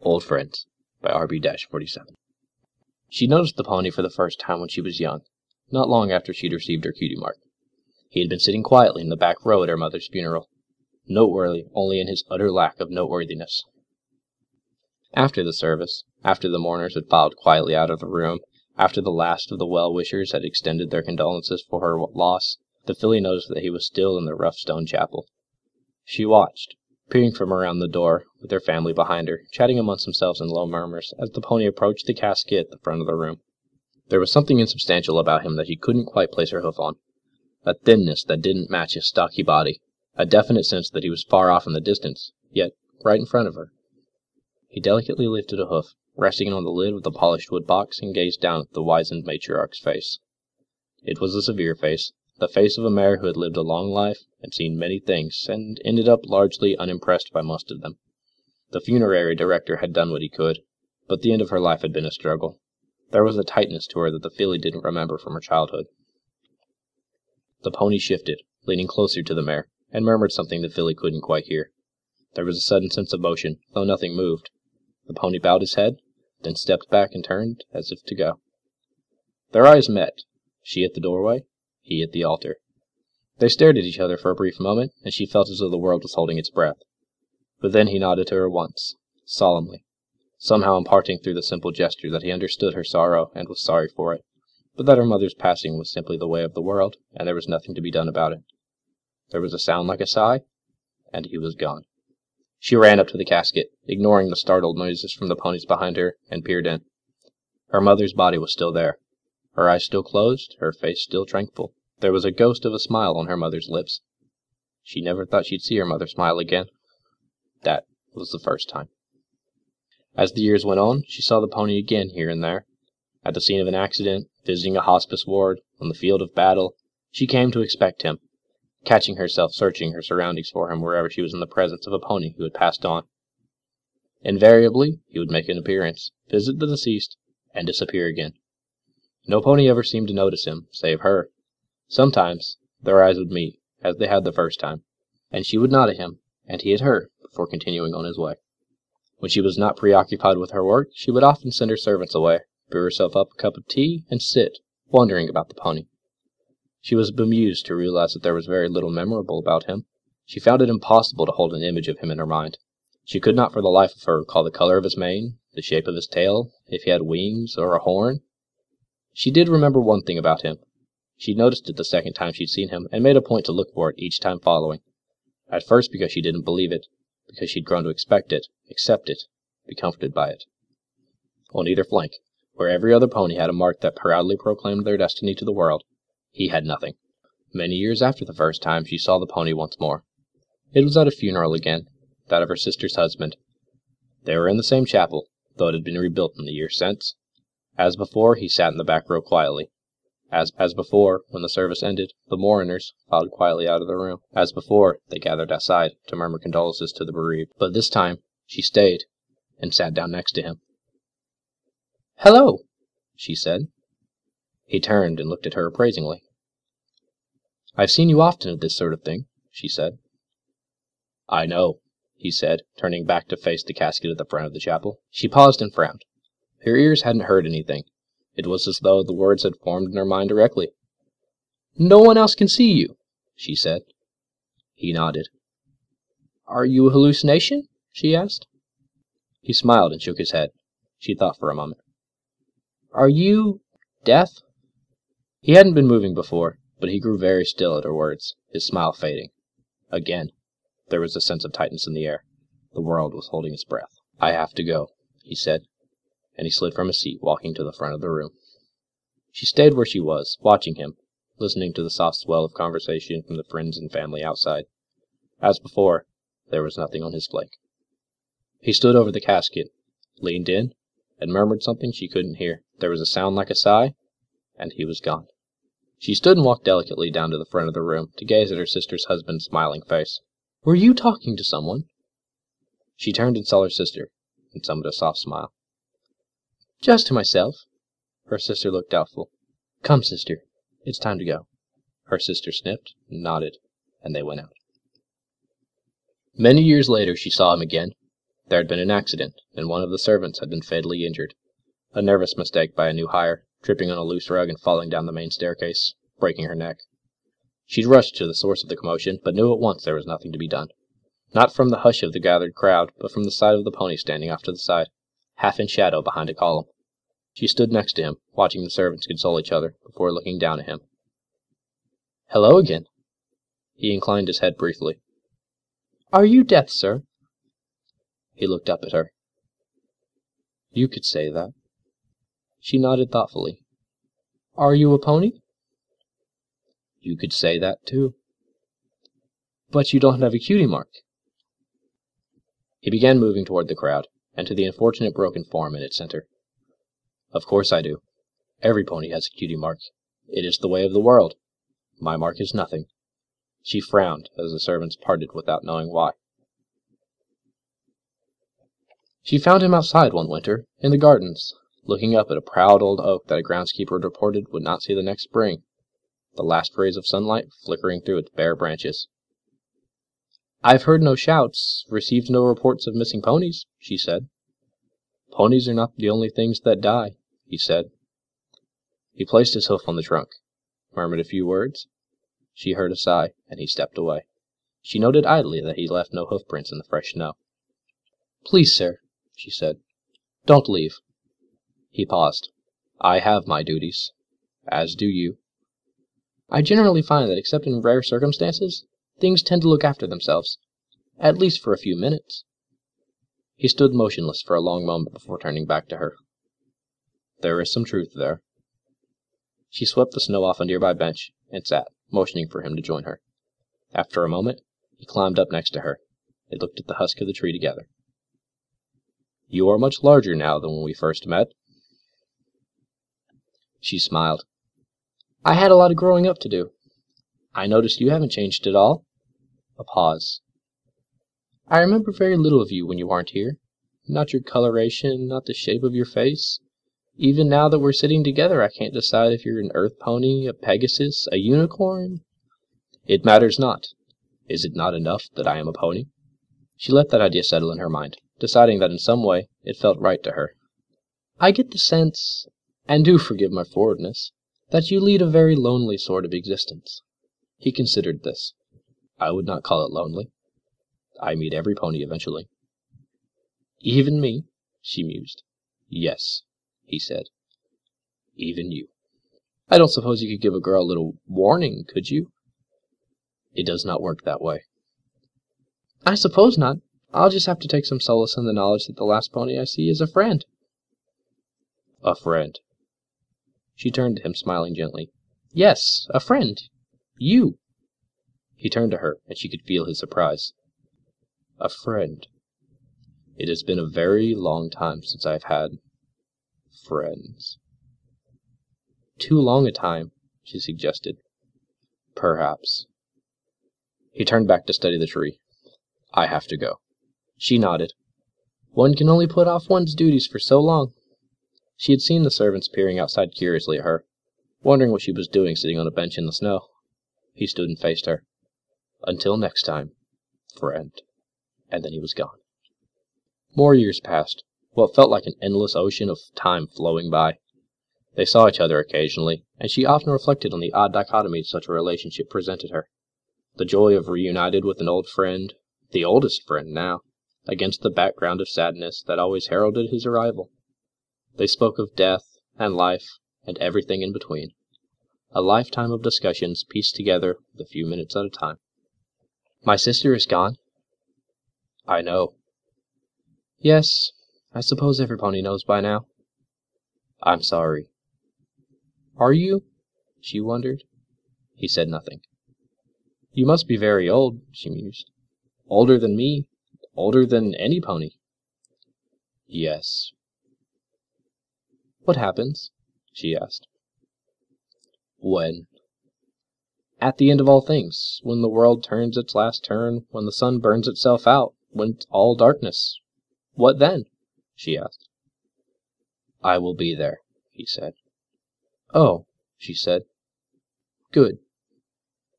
Old Friends by RB-47. She noticed the pony for the first time when she was young, not long after she'd received her cutie mark. He had been sitting quietly in the back row at her mother's funeral, noteworthy only in his utter lack of noteworthiness. After the service, after the mourners had filed quietly out of the room, after the last of the well-wishers had extended their condolences for her loss, the filly noticed that he was still in the rough stone chapel. She watched, peering from around the door, with her family behind her, chatting amongst themselves in low murmurs, as the pony approached the casket at the front of the room. There was something insubstantial about him that she couldn't quite place her hoof on, a thinness that didn't match his stocky body, a definite sense that he was far off in the distance, yet right in front of her. He delicately lifted a hoof, resting on the lid of the polished wood box, and gazed down at the wizened matriarch's face. It was a severe face, the face of a mare who had lived a long life and seen many things, and ended up largely unimpressed by most of them. The funerary director had done what he could, but the end of her life had been a struggle. There was a tightness to her that the filly didn't remember from her childhood. The pony shifted, leaning closer to the mare, and murmured something the filly couldn't quite hear. There was a sudden sense of motion, though nothing moved. The pony bowed his head, then stepped back and turned, as if to go. Their eyes met, she at the doorway, he at the altar. They stared at each other for a brief moment, and she felt as though the world was holding its breath. But then he nodded to her once, solemnly, somehow imparting through the simple gesture that he understood her sorrow and was sorry for it, but that her mother's passing was simply the way of the world, and there was nothing to be done about it. There was a sound like a sigh, and he was gone. She ran up to the casket, ignoring the startled noises from the ponies behind her, and peered in. Her mother's body was still there, her eyes still closed, her face still tranquil. There was a ghost of a smile on her mother's lips. She never thought she'd see her mother smile again. That was the first time. As the years went on, she saw the pony again here and there. At the scene of an accident, visiting a hospice ward, on the field of battle, she came to expect him, catching herself searching her surroundings for him wherever she was in the presence of a pony who had passed on. Invariably, he would make an appearance, visit the deceased, and disappear again. No pony ever seemed to notice him, save her. Sometimes their eyes would meet, as they had the first time, and she would nod at him, and he at her, before continuing on his way. When she was not preoccupied with her work, she would often send her servants away, brew herself up a cup of tea, and sit, wondering about the pony. She was bemused to realize that there was very little memorable about him. She found it impossible to hold an image of him in her mind. She could not for the life of her recall the color of his mane, the shape of his tail, if he had wings or a horn. She did remember one thing about him. She'd noticed it the second time she'd seen him, and made a point to look for it each time following. At first because she didn't believe it, because she'd grown to expect it, accept it, be comforted by it. On either flank, where every other pony had a mark that proudly proclaimed their destiny to the world, he had nothing. Many years after the first time, she saw the pony once more. It was at a funeral again, that of her sister's husband. They were in the same chapel, though it had been rebuilt in the years since. As before, he sat in the back row quietly. As before, when the service ended, the mourners filed quietly out of the room. As before, they gathered outside to murmur condolences to the bereaved. But this time, she stayed, and sat down next to him. "Hello," she said. He turned and looked at her appraisingly. "I've seen you often at this sort of thing," she said. "I know," he said, turning back to face the casket at the front of the chapel. She paused and frowned. Her ears hadn't heard anything. It was as though the words had formed in her mind directly. "No one else can see you," she said. He nodded. "Are you a hallucination?" she asked. He smiled and shook his head. She thought for a moment. "Are you deaf?" He hadn't been moving before, but he grew very still at her words, his smile fading. Again, there was a sense of tightness in the air. The world was holding its breath. "I have to go," he said, and he slid from his seat, walking to the front of the room. She stayed where she was, watching him, listening to the soft swell of conversation from the friends and family outside. As before, there was nothing on his flank. He stood over the casket, leaned in, and murmured something she couldn't hear. There was a sound like a sigh, and he was gone. She stood and walked delicately down to the front of the room to gaze at her sister's husband's smiling face. "Were you talking to someone?" She turned and saw her sister, and summoned a soft smile. "Just to myself." Her sister looked doubtful. "Come, sister, it's time to go." Her sister sniffed and nodded, and they went out. Many years later she saw him again. There had been an accident, and one of the servants had been fatally injured. A nervous mistake by a new hire, tripping on a loose rug and falling down the main staircase, breaking her neck. She'd rushed to the source of the commotion, but knew at once there was nothing to be done. Not from the hush of the gathered crowd, but from the sight of the pony standing off to the side, half in shadow behind a column. She stood next to him, watching the servants console each other, before looking down at him. "Hello again." He inclined his head briefly. "Are you Death, sir?" He looked up at her. "You could say that." She nodded thoughtfully. "Are you a pony?" "You could say that, too." "But you don't have a cutie mark." He began moving toward the crowd, and to the unfortunate broken form in its center. "Of course I do. Every pony has a cutie mark. It is the way of the world. My mark is nothing." She frowned as the servants parted without knowing why. She found him outside one winter, in the gardens, looking up at a proud old oak that a groundskeeper had reported would not see the next spring, the last rays of sunlight flickering through its bare branches. "I've heard no shouts, received no reports of missing ponies," she said. "Ponies are not the only things that die," he said. He placed his hoof on the trunk, murmured a few words. She heard a sigh, and he stepped away. She noted idly that he left no hoof prints in the fresh snow. "Please, sir," she said, "don't leave." He paused. "I have my duties, as do you." "I generally find that except in rare circumstances, things tend to look after themselves, at least for a few minutes." He stood motionless for a long moment before turning back to her. "There is some truth there." She swept the snow off a nearby bench and sat, motioning for him to join her. After a moment, he climbed up next to her. They looked at the husk of the tree together. "You are much larger now than when we first met." She smiled. "I had a lot of growing up to do. I noticed you haven't changed at all." A pause. "I remember very little of you when you aren't here. Not your coloration, not the shape of your face. Even now that we're sitting together, I can't decide if you're an earth pony, a Pegasus, a unicorn." "It matters not. Is it not enough that I am a pony?" She let that idea settle in her mind, deciding that in some way it felt right to her. "I get the sense, and do forgive my forwardness, that you lead a very lonely sort of existence." He considered this. "I would not call it lonely. I meet every pony eventually." "Even me?" she mused. "Yes," he said. "Even you." "I don't suppose you could give a girl a little warning, could you?" "It does not work that way." "I suppose not. I'll just have to take some solace in the knowledge that the last pony I see is a friend." "A friend." She turned to him, smiling gently. "Yes, a friend. You." He turned to her, and she could feel his surprise. "A friend. It has been a very long time since I've had friends." "Too long a time," she suggested. "Perhaps." He turned back to study the tree. "I have to go." She nodded. One can only put off one's duties for so long. She had seen the servants peering outside curiously at her, wondering what she was doing sitting on a bench in the snow. He stood and faced her. "Until next time, friend." And then he was gone. More years passed, what felt like an endless ocean of time flowing by. They saw each other occasionally, and she often reflected on the odd dichotomy such a relationship presented her. The joy of reunited with an old friend, the oldest friend now, against the background of sadness that always heralded his arrival. They spoke of death, and life, and everything in between. A lifetime of discussions pieced together with a few minutes at a time. "My sister is gone." "I know." "Yes, I suppose every pony knows by now." "I'm sorry." "Are you?" she wondered. He said nothing. "You must be very old," she mused. "Older than me, older than any pony." "Yes." "What happens?" she asked. "When?" "At the end of all things, when the world turns its last turn, when the sun burns itself out, when it's all darkness. What then?" she asked. "I will be there," he said. "Oh," she said. "Good."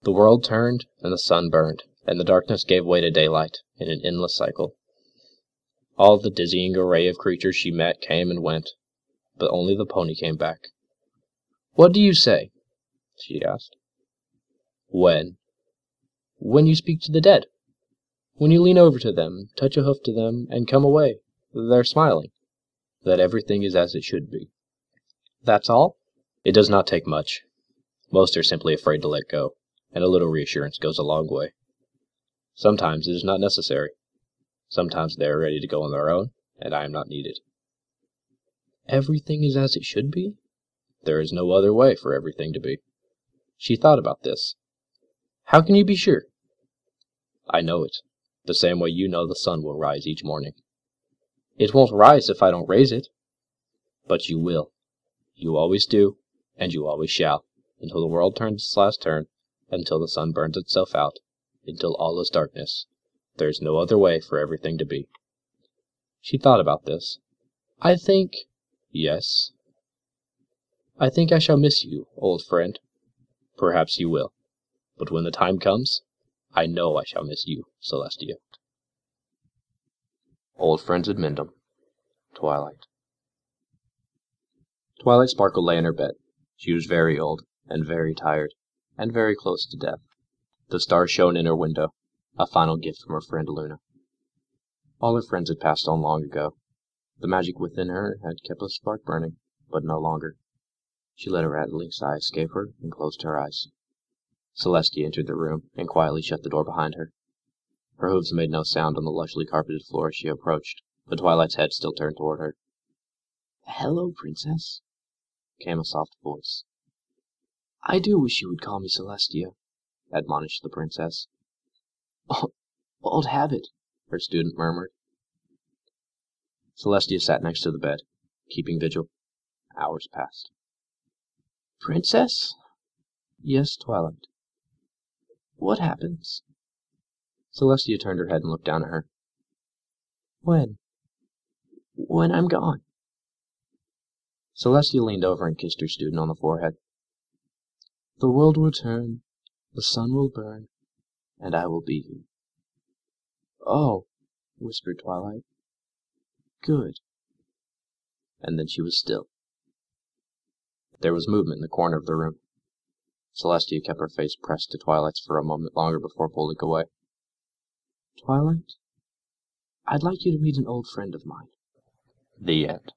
The world turned, and the sun burned, and the darkness gave way to daylight, in an endless cycle. All the dizzying array of creatures she met came and went, but only the pony came back. "What do you say?" she asked. "When?" "When you speak to the dead. When you lean over to them, touch a hoof to them, and come away, they're smiling. That everything is as it should be." "That's all?" "It does not take much. Most are simply afraid to let go, and a little reassurance goes a long way. Sometimes it is not necessary. Sometimes they are ready to go on their own, and I am not needed." "Everything is as it should be?" "There is no other way for everything to be." She thought about this. "How can you be sure?" "I know it, the same way you know the sun will rise each morning." "It won't rise if I don't raise it." "But you will. You always do, and you always shall, until the world turns its last turn, until the sun burns itself out, until all is darkness. There is no other way for everything to be." She thought about this. "I think—" "Yes?" "I think I shall miss you, old friend." "Perhaps you will. But when the time comes, I know I shall miss you, Celestia." Old Friends at Mendham. Twilight. Twilight Sparkle lay in her bed. She was very old, and very tired, and very close to death. The stars shone in her window, a final gift from her friend Luna. All her friends had passed on long ago. The magic within her had kept a spark burning, but no longer. She let a rattling sigh escape her and closed her eyes. Celestia entered the room and quietly shut the door behind her. Her hooves made no sound on the lushly carpeted floor as she approached, but Twilight's head still turned toward her. "Hello, Princess," came a soft voice. "I do wish you would call me Celestia," admonished the princess. "Old habit," her student murmured. Celestia sat next to the bed, keeping vigil. Hours passed. "Princess?" "Yes, Twilight." "What happens?" Celestia turned her head and looked down at her. "When?" "When I'm gone." Celestia leaned over and kissed her student on the forehead. "The world will turn, the sun will burn, and I will be here." "Oh," whispered Twilight. "Good." And then she was still. There was movement in the corner of the room. Celestia kept her face pressed to Twilight's for a moment longer before pulling away. "Twilight, I'd like you to meet an old friend of mine." The end.